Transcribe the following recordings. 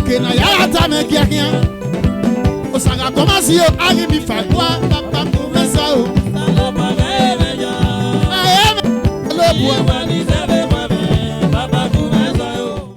kena ya ta me kia osaga commence yo ali mi fa toi papa commence o lo ba me ya aye lo bo ni sabe ma me papa commence o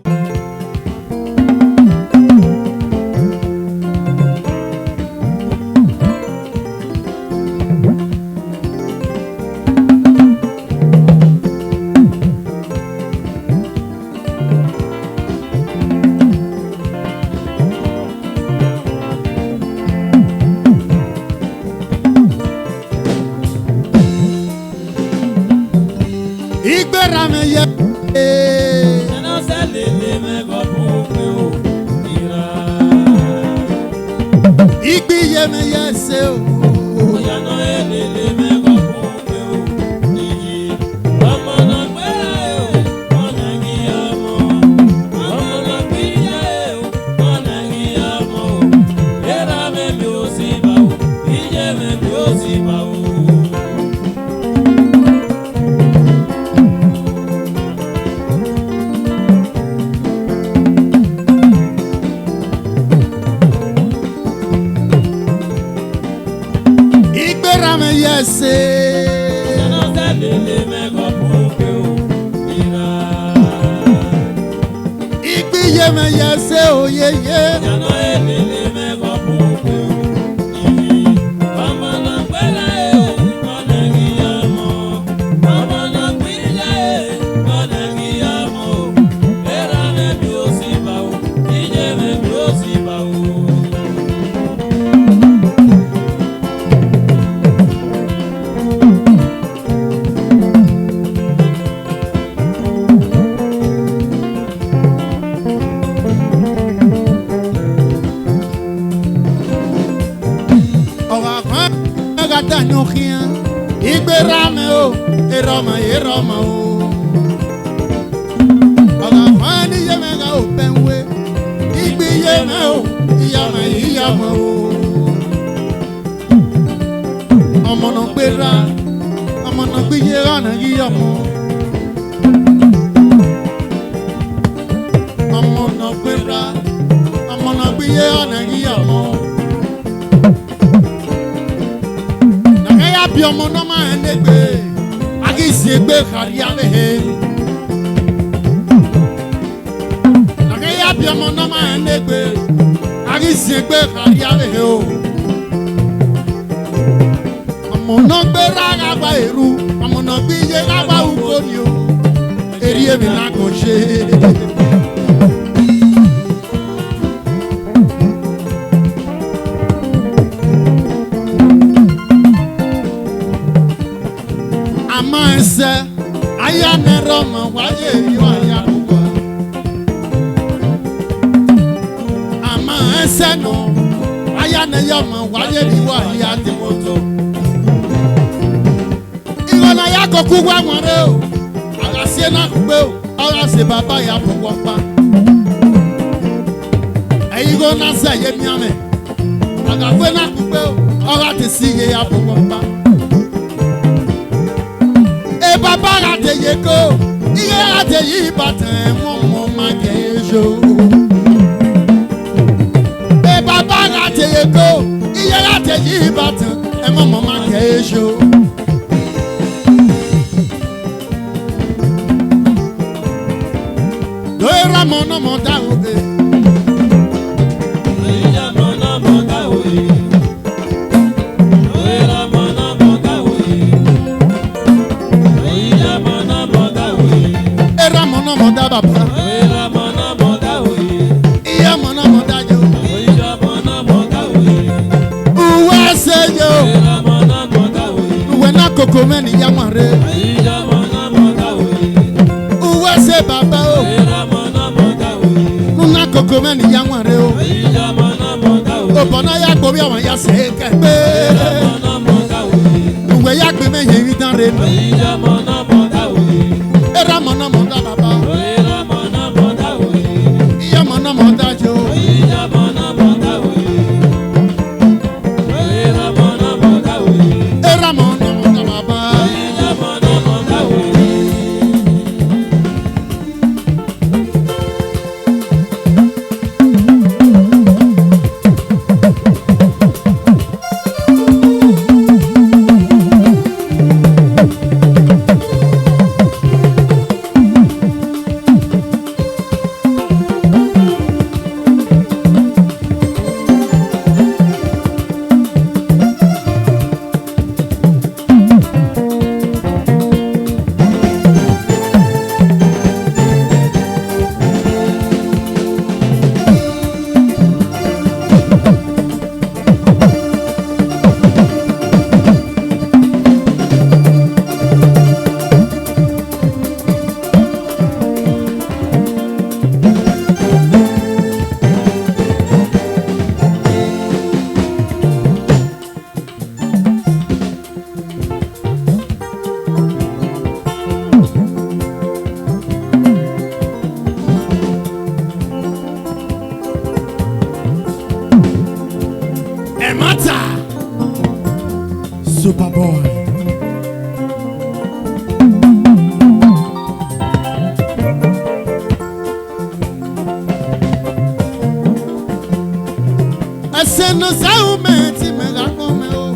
Ese no sabe si me la come o.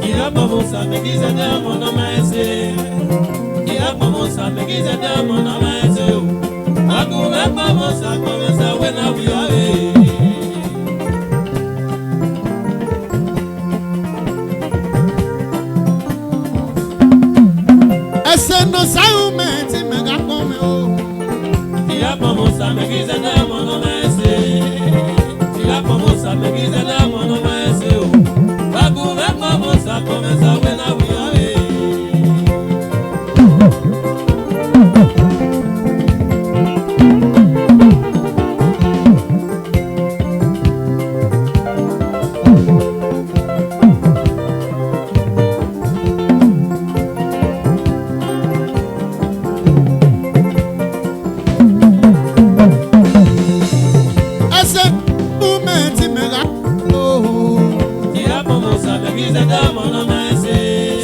Ira vamos a me quiser dar mon amaise. Ira vamos a me quiser dar mon amaise. Agora vamos a começar when we are. Ese no sabe si me la come o. Ira vamos a me quiser dar mon amaise. Ira vamos a me quiser dar mon amaise. Agora vamos a começar when we are.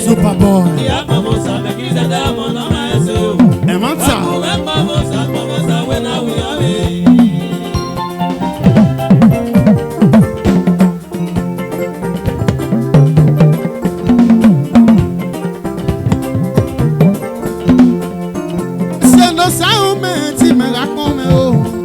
Super boy. Se no sabe si me la come o.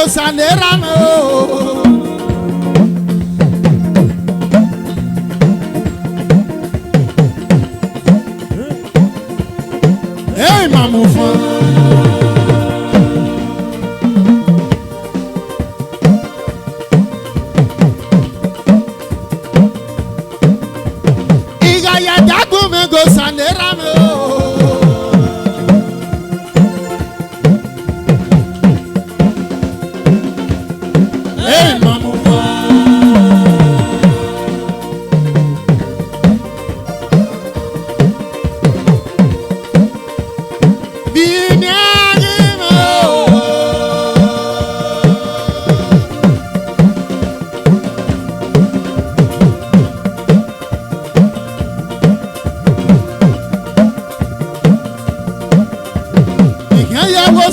Sanera me o. Hey mamufa. Iga ya dago me go sanera me o.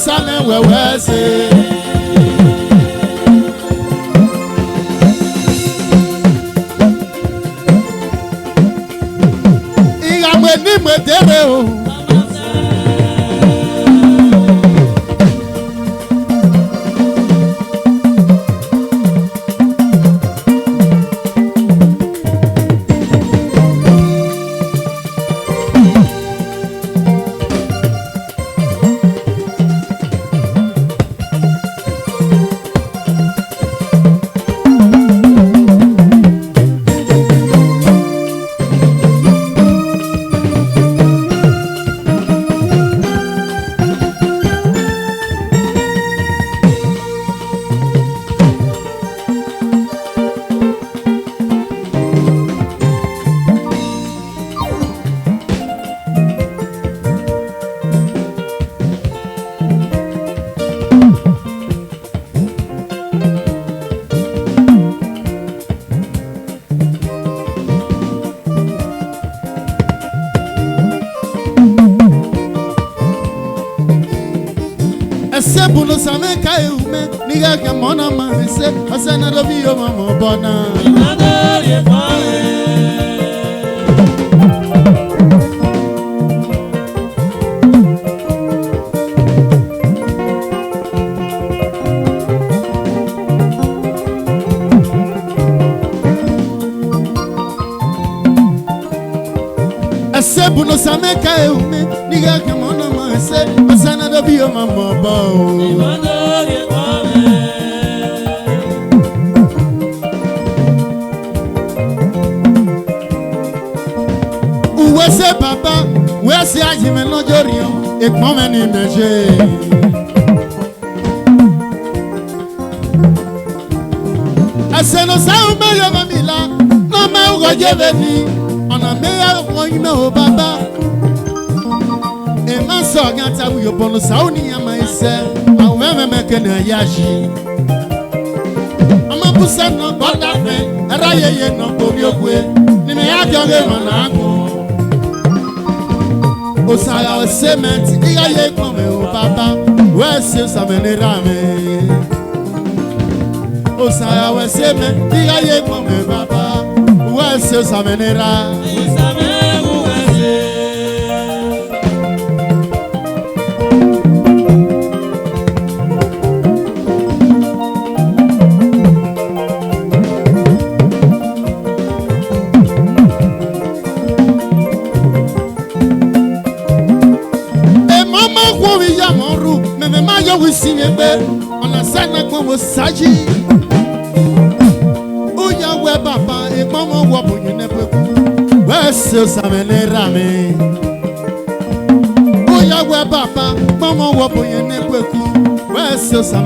Salen wewe se Iga mwe ni mwe tere o Asebu no same kai ume niga kamona manse asana do biyo mama bona. Asebu no same kai ume niga kamona manse asana do biyo mama bona. Wese papa, wese ajime no jorion, ekpome ni meje. Aseno sa umeyo mamila, no me ugo jeveni, ona meya ugoyime o baba. E manso ganta uyo bono sa uni ama ise, aweme mekene yashi. Ama pusa no boda fe, araye ye no kobiokwe, ni me ya jonge manago. Osaya cement, iga ye kome o papa, wese samenera me. Osaya cement, iga ye kome papa, wese samenera. We see a bed on a Santa Como Saji. Uya Webaba, a mama wobble you never. Where's still some rame? Uya Webaba, mama wobble you never. Where's still some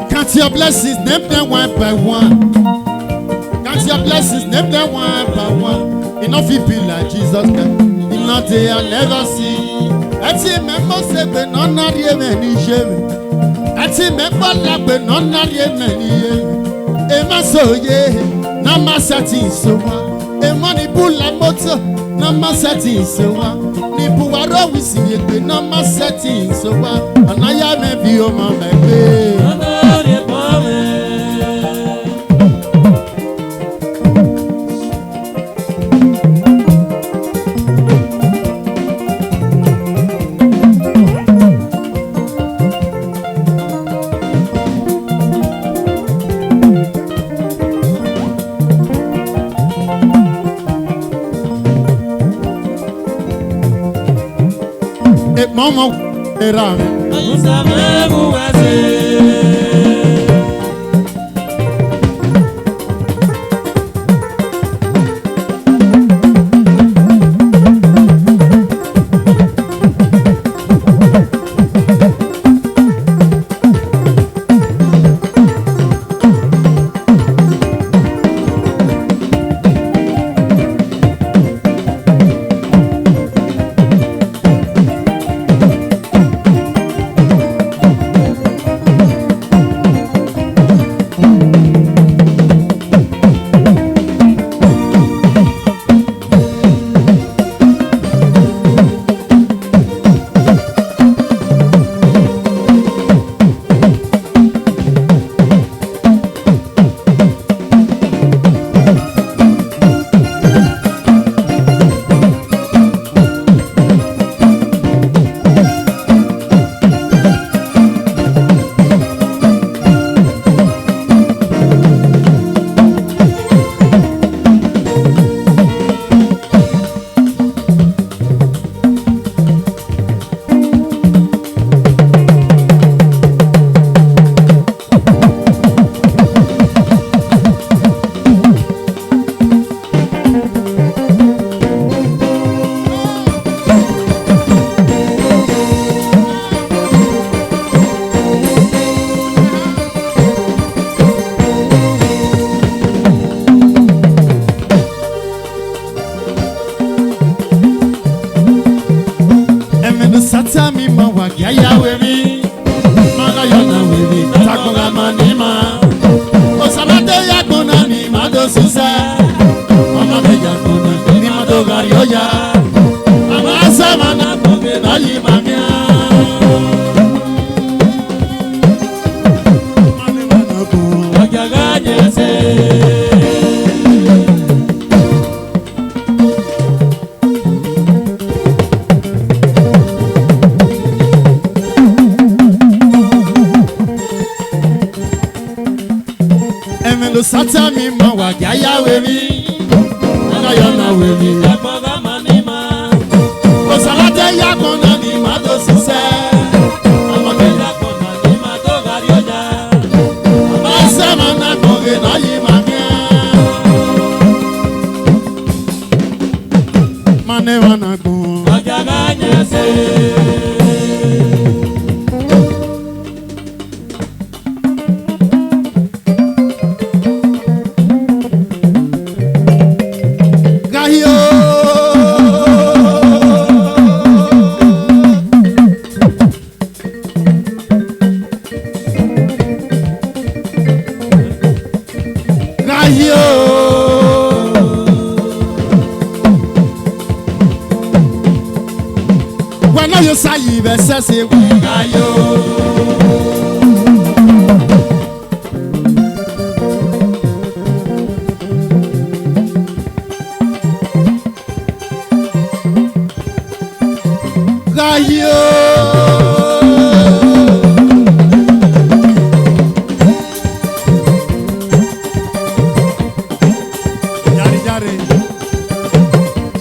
Count your blessings, name them one by one. Your blessings, name them one by one. Enough people like Jesus Christ. In not day I never see. I see member say but none are ye many shame. I see member like but none are ye many. Emma so ye, no massati so one. A money bull like motor, no massati so one. Nipuaro we see it, but no massati so one. And I am a view my baby. Mama, Emelo sata mi ma wa gaya wewi. Ayo na wewi. O salate ya kona ni ma do sise. Amake ya kona ni ma do gari oja. Amase ma na koge na yi ma ke. Mane wana gun. Oja ganya se. You say you be say we gayo. Jari jari.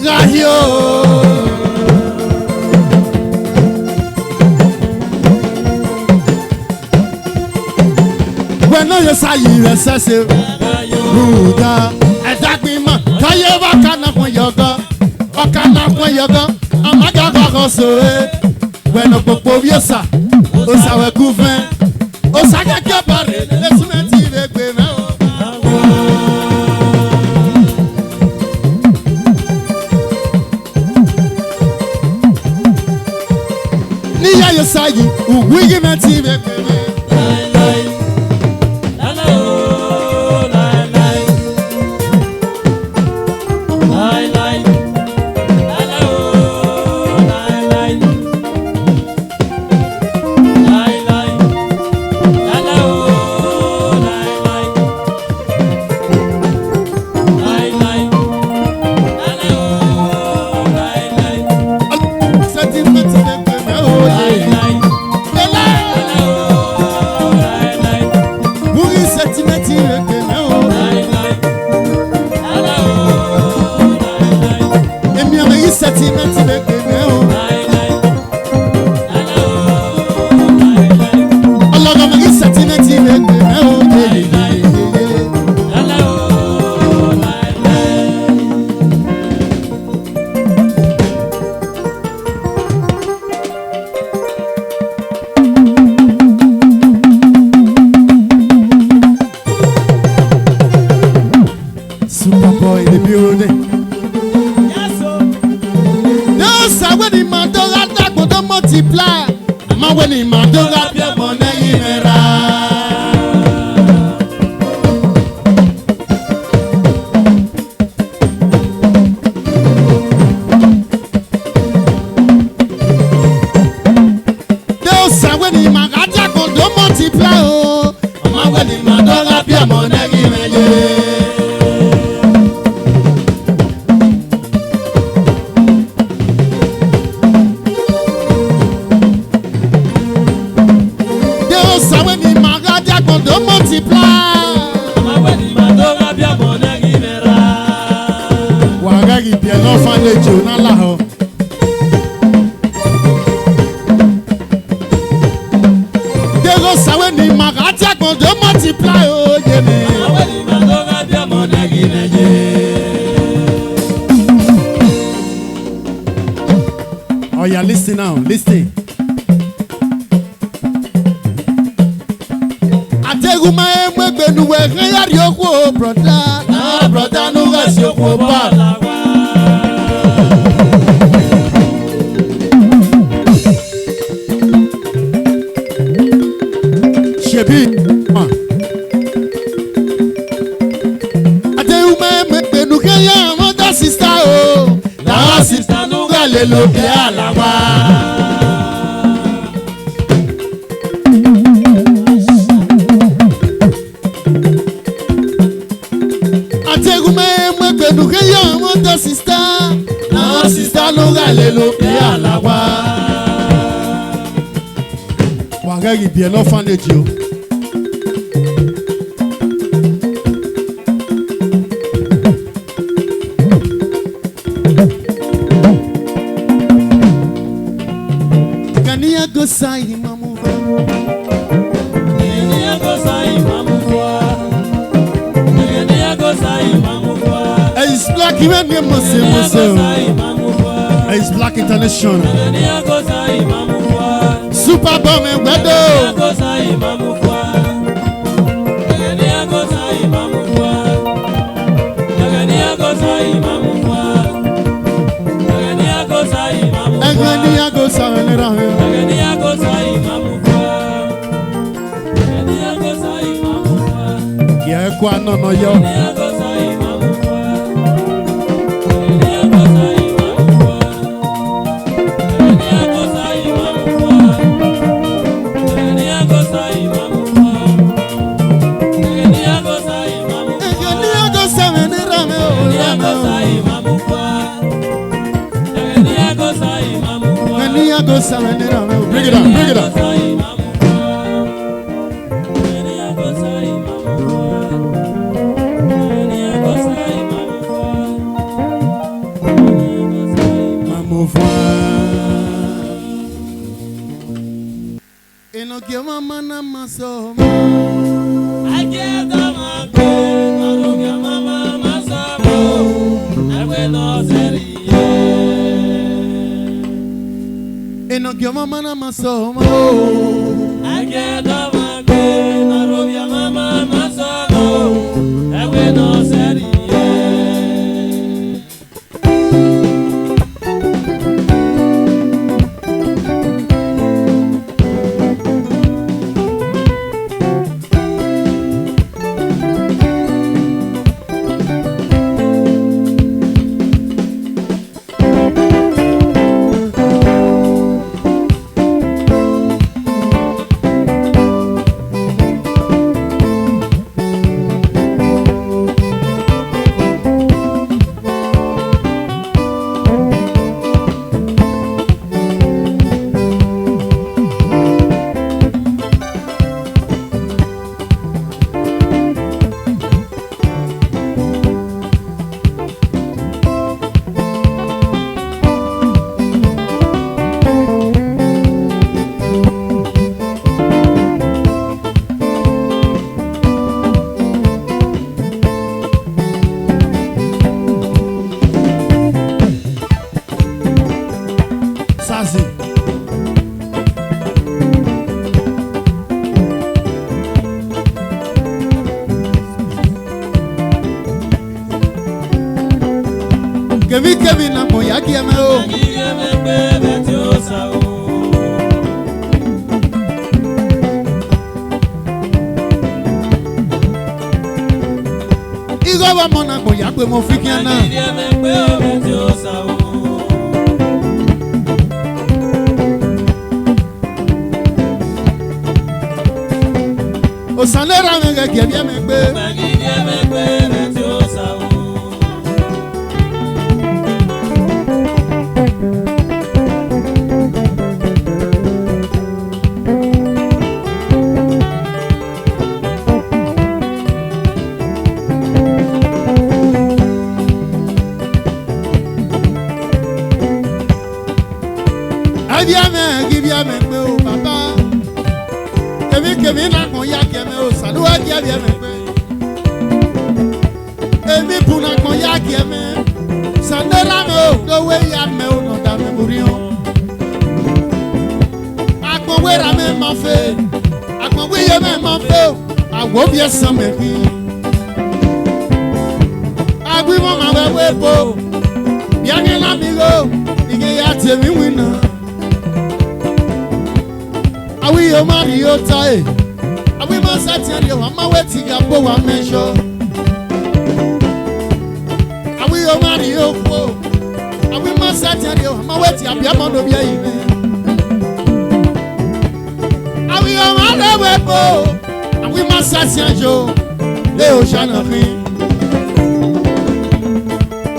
Gayo. You say you say Buddha. Exactly man. Kaye wakana kwa yoga. Wakana kwa yoga. Amaga kwa soe. When a popo yosa. Osa we kufen. Osa kake pare. Lesumenti ve kweme. Niya you say you. Uwigi menti ve kweme. Superboy in the building. Yes, sir. No, sir, when the man don't have that, but don't multiply. Man, when the man don't have your money, no, sir, when the man got that, but don't multiply. Oh, man, when the man don't have your money, don't multiply. Wagagi bien enfant de Dieu dans la ho. Dego sawe ni magatia kon don't multiply oh yene. Oh yeah, listen now, listen. Teguma emwe nuwe ngayari okwo brother. Ah brother no gasi okwo ba. Shebi. Teguma emwe nuwe ya mother sister oh. La sister no gale lo ke alawa. nous crions mon sister. Non, sister, nous allons l'opérer à la voix. Regarde bien l'enfant de Dieu. Gania Gosai Mamou. Gania Gosai Mamou. Gania Gosai Mamou. It's black even me Mose. It's black international. Gania Gosai Mamou. Super bomb and wedo. Gosai Mamou. Gania Gosai Mamou. Gania Gosai Mamou. Gania Gosai Mamou. Gania Gosai Mamou. Gania Gosai Mamou. Gania Gosai Mamou. Yeah, kwa no no yo. Gania Gosai Mamou. Gania Gosai Mamou. Gania Gosai Mamou. Gania Gosai Mamou. Gania Gosai Mamou. Gania Gosai Mamou. Gania Gosai Mamou. Gania Gosai Mamou. Gania Gosai Mamou. Bring it up, bring it up. Mama na masomo ageda magbe na robia mama masomo agbe no seriye Kevin na moya kieme o. Kieme bebe tiosa o. Igo wa mona moya pe mo fikiana. Kieme bebe tiosa o. O sanera me kieme be. Kieme bebe tiosa o. Give me, papa. Kevin, na kon ya kieme o. Saluwa give me. Emi puna kon ya kieme. Sandera me o. Do we ya me o no da me burion. Akon we ra me ma fe. Akon we ye me ma fe. Awo bi esan me bi. Agui mo ma we po. Biange la mi go. Ige ya te mi wina. Awi yo mari yo tai. Awi ma sati yo ma weti ga bo wa menjo. Awi yo mari yo fo. Awi ma sati yo ma weti abia ma no bia yi me. Awi yo mari we po. Awi ma sati yo le o jana ri.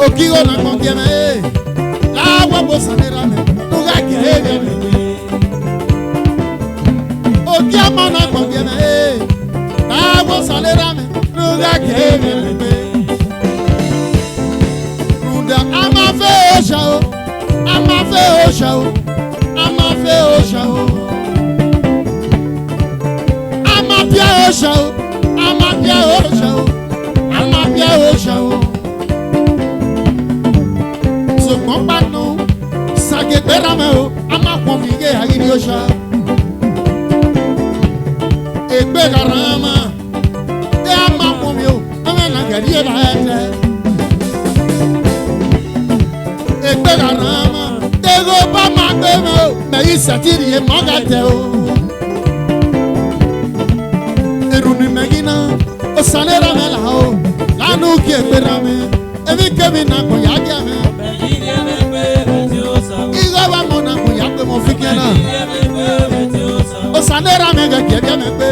Okigo na kondieme. La wabo sanera me. Nuga kire me. Okiama na kondieme. La wabo sanera me. Nuga kire me. Nuga ama fe oshao. Ama fe oshao. Ama fe oshao. Ama pia oshao. Ama pia oshao. Ama pia oshao. Compano, Sage Berameo, Ama Pomige, Agriosha, a Begarama, the Ama Pomio, Amanagaria, a Begarama, they go Bama Bemo, Maisatiri, Mogateo, Eruni Magina, Osanera Melao, Lanuki Berame, Emi Kevin Nakoyagame. Igaba mona kuyape mo fikena. Osanera mega kebia mepe.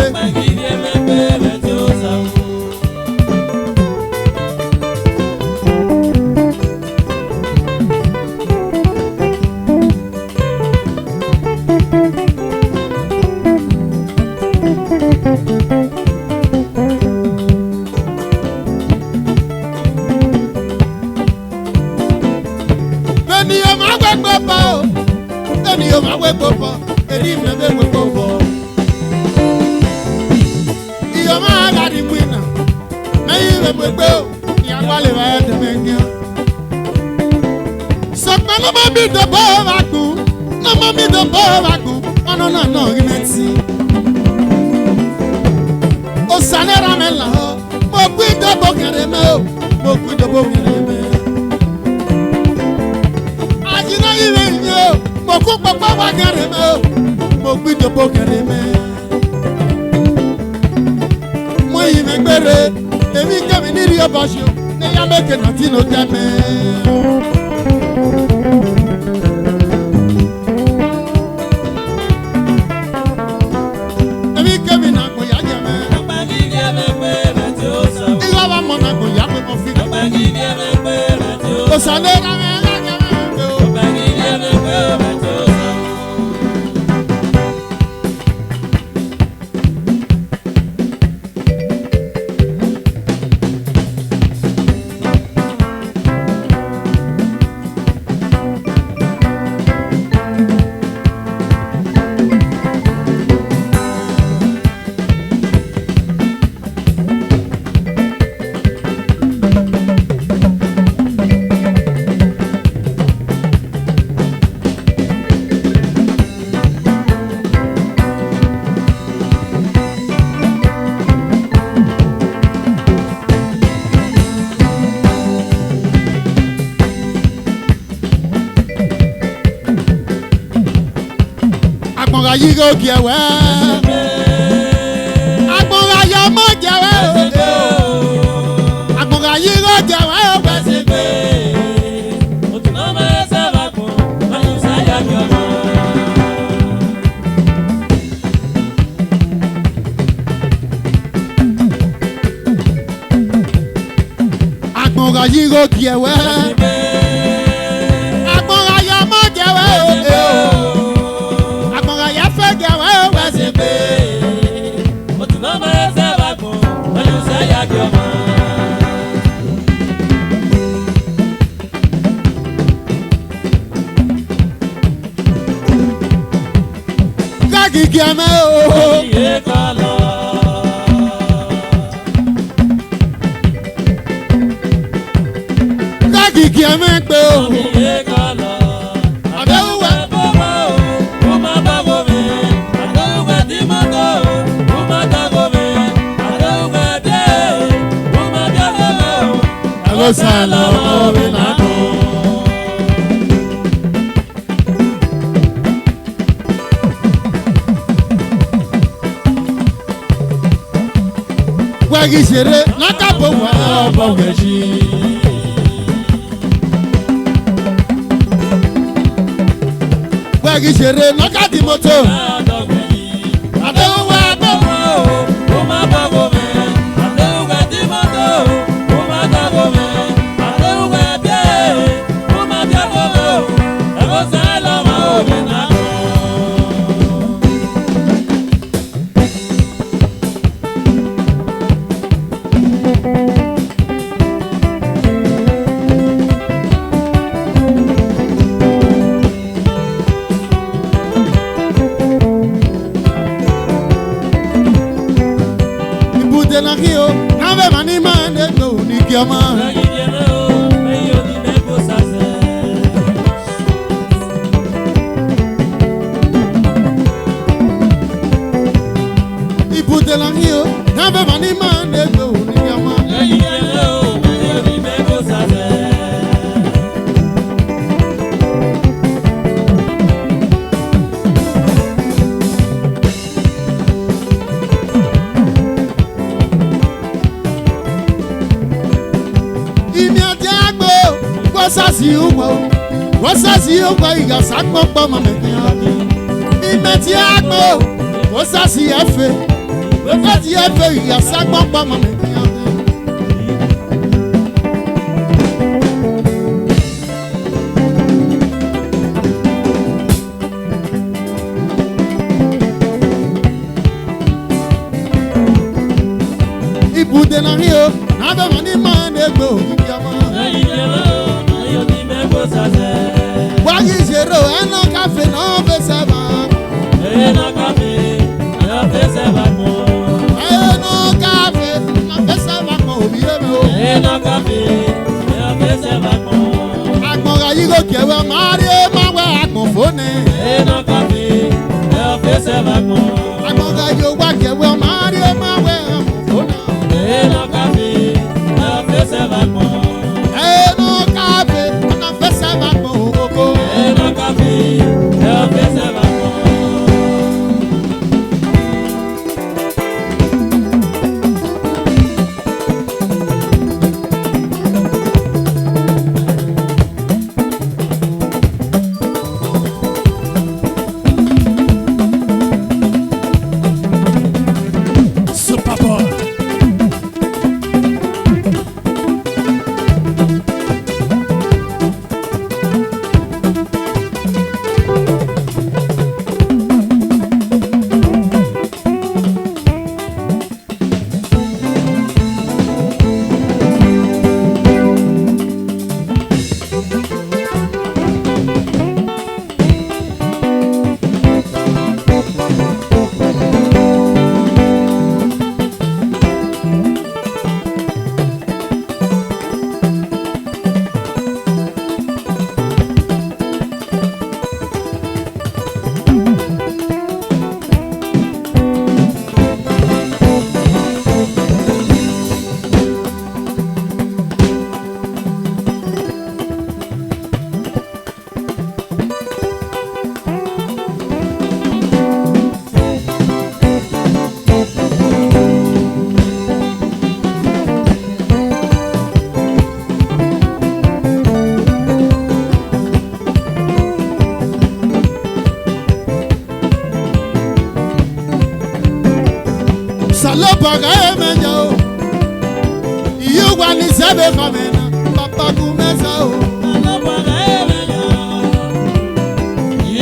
Osanera mela mo guido bokere me ajina iwe nyo mo ku papa wa gere me mo guido bokere me mo ime gbere emi kemi ni ri obasio ne ya meke na ti no teme emi kemi na ko ya je me igaba mo na ko ya pe mo fi Osanera me Yigo kiawe Agbora ya mo jawe Agbora yigo jawe Wesibe Otuna ma seba ko Manusa ya kiawe Agbora yigo kiawe Agbora ya mo jawe Kiame o ye kala Kaki kiame pe o ye kala Adewe baba o ma babo me Adewe dimoto o ma dago me Adewe de o ma dago me Agosala o binako Wagisere nakapo wa bogeji Wagisere nakati moto Adewa bobo o ma bogo me Adewa di moto o ma dago me Adewa de Ibute na rio, nave mani mane no ni kiama. Ibute na rio, nave mani mane no ni kiama. Wasasi ugbo iga sakpokpo mameki abi. Imeti agbo, wasasi efe. Wasasi efe iga sakpokpo mameki abi. Ibute na rio, nabe mani mane gbo ikiama. Wagi zero, eno cafe no besaba. Eno cafe, no besaba mo. Eno cafe, no besaba mo biemo. Eno cafe, no besaba mo. Agmoga yigo kewe Mario mawe agmofone. Eno cafe, no besaba mo. Agmoga yowa kewe Mario mawe agmofone. Eno cafe, no besaba mo. Eno cafe, no besaba mo. Eno cafe, no besaba mo. Salopaga emenyo, iugwa ni sebe kamena, papa kumeza o. Salopaga emenyo,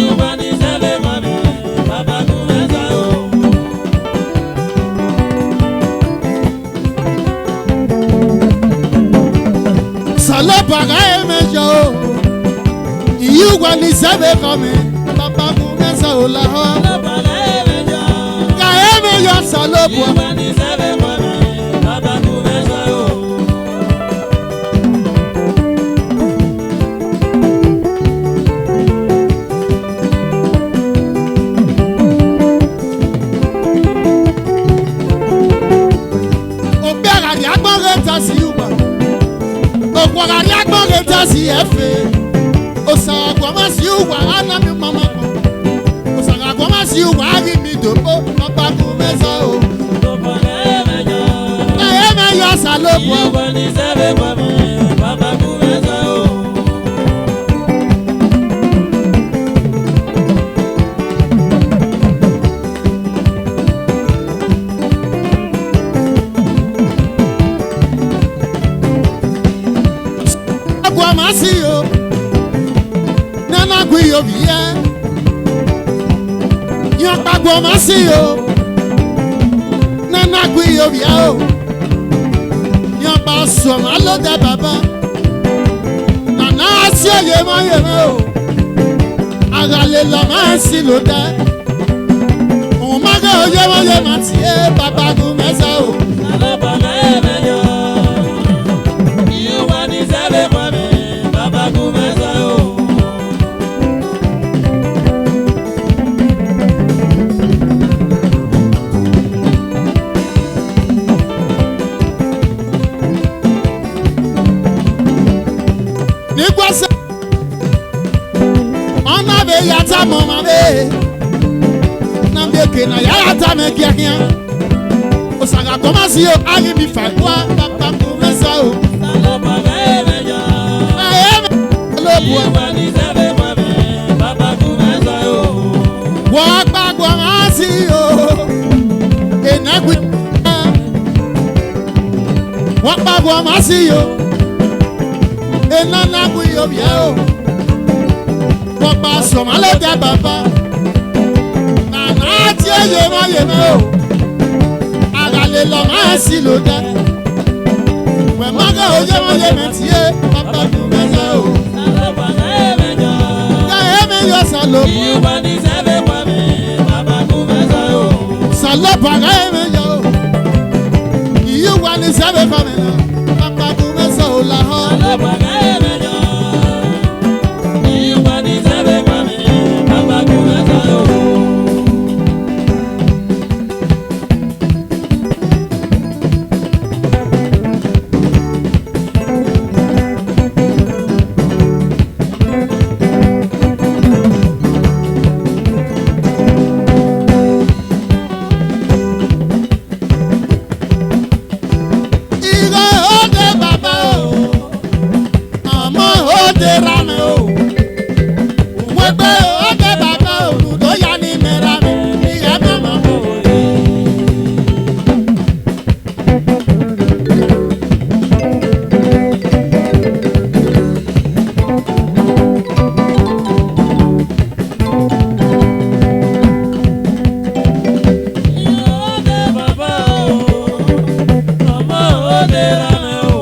iugwa ni sebe kamena, papa kumeza o. Salopaga emenyo, iugwa ni sebe kamena, papa kumeza o la ho. Salopaga emenyo, ka emenyo salopwa. Okwagari agbonge tasi efe. Osagwama si uwa anami mama ko. Osagwama si uwa agi mi dopo papa kumeza o. Na eme yo salopo. Papa kumeza o. Masio Nana Guyo Via Yopagwa Masio Nana Guyo Via sọ̀mọ́ ló dé bàbá nàná sí òye mọ́ yẹ̀mẹ́ o àgàlẹ̀ lọ́mọ́ sí ló dé òun má gé òye mọ́ yẹ̀mẹ́ tiẹ̀ bàbá kú mẹ́sà o. Alọ́bàgà ẹ̀mẹ́yọ ìyúwa ní sẹ́lẹ̀ mọ́ mi bàbá kú mẹ́sà o. Nígbàsẹ̀ ọ̀nà bẹ yàtọ̀ mọ̀ mà bẹ́ẹ̀ nàbẹ̀ kẹ̀nà yàtọ̀ mẹ́ kíákíá òsàgà kọ́másì yóò ayé mi fà kúá bàbá kú mẹ́sà o. Alọ́bàgà ẹ̀mẹ́yọ ìyúwa ní sẹ́lẹ̀ mọ́ mi bàbá kú mẹ́sà o. Wọ́n gbàgbọ́ máa sí o ènàgbé wọ́n gbàgbọ́ máa sí o ènàgbé yóò bíẹ́ o wọ́n gbà sọ̀mọ́ ló dé bàbá nàná tí ó yémọ́ o àgàlẹ̀ lọ́ máa sí ló dé wẹ̀mọ́gà ó yémọ́ tiẹ̀ bàbá kú mẹ́sà o. Alọ́bàgà ẹ̀mẹ́yọ Ẹ̀mẹ́yọ sàlọ̀ ìyúwa ní sẹ́lẹ̀ mọ́ mi bàbá kú mẹ́sà o. sàlọ̀ bàgà ẹ̀mẹ́yọ ìyúwa ní sábẹ́ fàmìlà bàbá kú mẹ́sà o là hàn. Alọ́bàgà ẹ̀mẹ́yọ ìyúwa ní sẹ́lẹ̀ mọ́ mi bàbá kú mẹ́sà o. Ìgò òde bàbá o, àmọ́ òde rámẹ̀ o. Wẹ́gbẹ́ òde bàbá o, lùdó yá ní mẹ́ra mi, ìyá mẹ́mọ́ o. Ìyóòdè bàbá o, ọmọ òde rámẹ̀ o.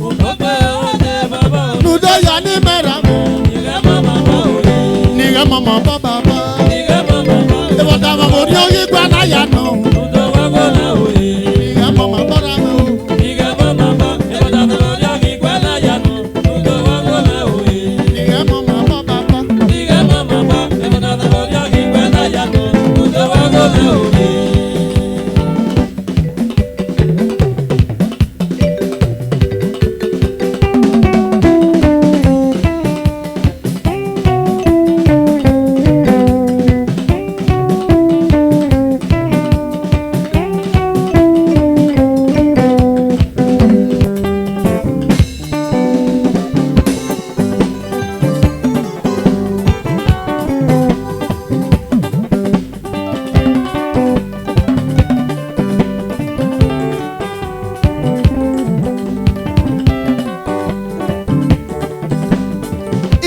Òkòkò òde bàbá o, Lùdó yá ní mẹ́ra mi, ìrẹ́ màmá bá òye. nìyẹn mọ̀mọ́ bọ́ bàbá. Ìrẹ́ màmá bá òye. Ìbọ̀dà mọ̀mọ́ ní oyún gbà láyà nù. Òdò wágbó náà òye. Nìyẹn mọ̀mọ́ bọ́ ra mi o. Ìrẹ́ màmá bá ìbọ̀dà mọ̀mọ́ ní ọ̀gì gbẹ́ láyà nù. Òdò wágbó náà òye. Nìyẹn mọ̀mọ́ bọ́ bàbá. Ìrẹ́ màmá bá ìbọ̀dà mọ̀mọ́ ní ọ̀gì gbẹ́ láyà nù. Òdò wágbó náà òye.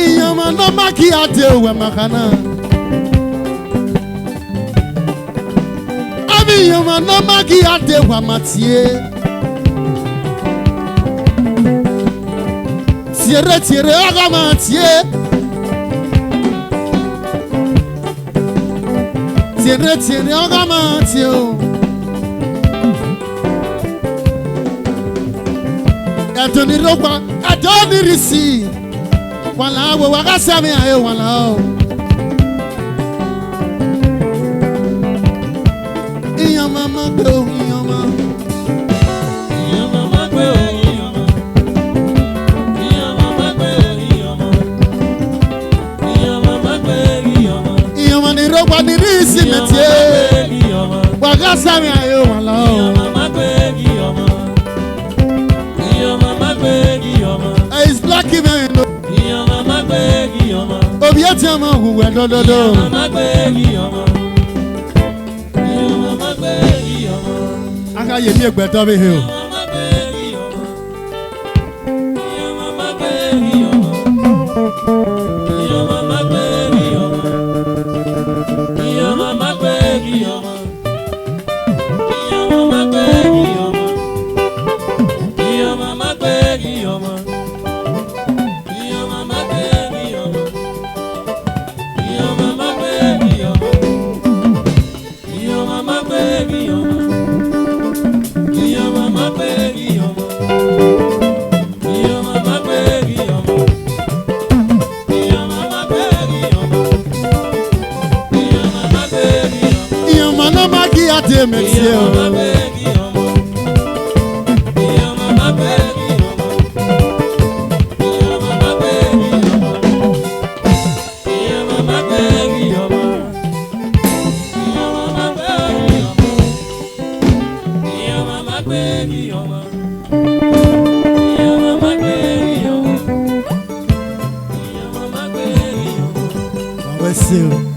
Ìyànmọ́ náà má kí adé òwe màkànnà. Àbí ìyànmọ́ náà má kí adé wà má tiẹ̀. Tiẹ̀rẹ̀ ọ̀gá má tiẹ̀. Tiẹ̀rẹ̀ ọ̀gá má tiẹ̀ o. Ẹ̀dùn ní rọ́gbà ẹ̀dùn ní rìsì. Wàlá wo wàkàsá mi àyè wàlá o. Ìyànmọ́ má gbé o ìyànmọ́. Ìyọ̀mọ̀ má gbé o, ìyọ̀mọ̀. Ìyọ̀mọ̀ má gbé o, ìyọ̀mọ̀. Ìyọ̀mọ̀ má gbé ìyọ̀mọ̀. Ìyànmọ́ ní rọ́gbà ní rìsì mẹ́tìẹ́. Ìyọ̀mọ̀. Wàkàsá mi àyè wàlá o. Ìyọ̀mọ̀ má gbé ìyọ̀mọ̀. Ìyọ̀mọ̀ má gbé ìyọ̀mọ̀. It's lucky man. Ìyọ̀mọ̀ má gbé ìyọ̀mọ̀. Obi eti ama huwe dododo. Ìyọ̀mọ̀ má gbé ìyọ̀mọ̀. Ìyọ̀mọ̀ má gbé ìyọ̀mọ̀. Aka yemi egbeto bi he o. Ìyọ̀mọ̀ má gbé ìyọ̀mọ̀. Ìyọ̀mọ̀ má gbé ìyọ̀mọ̀. Ìyọ̀mọ̀ má gbé ìyọ̀mọ̀. Ìyọ̀mọ̀ má gbé ìyọ̀mọ̀. Ìyọ̀mọ̀ má gbé ìyọ̀mọ̀. What's up?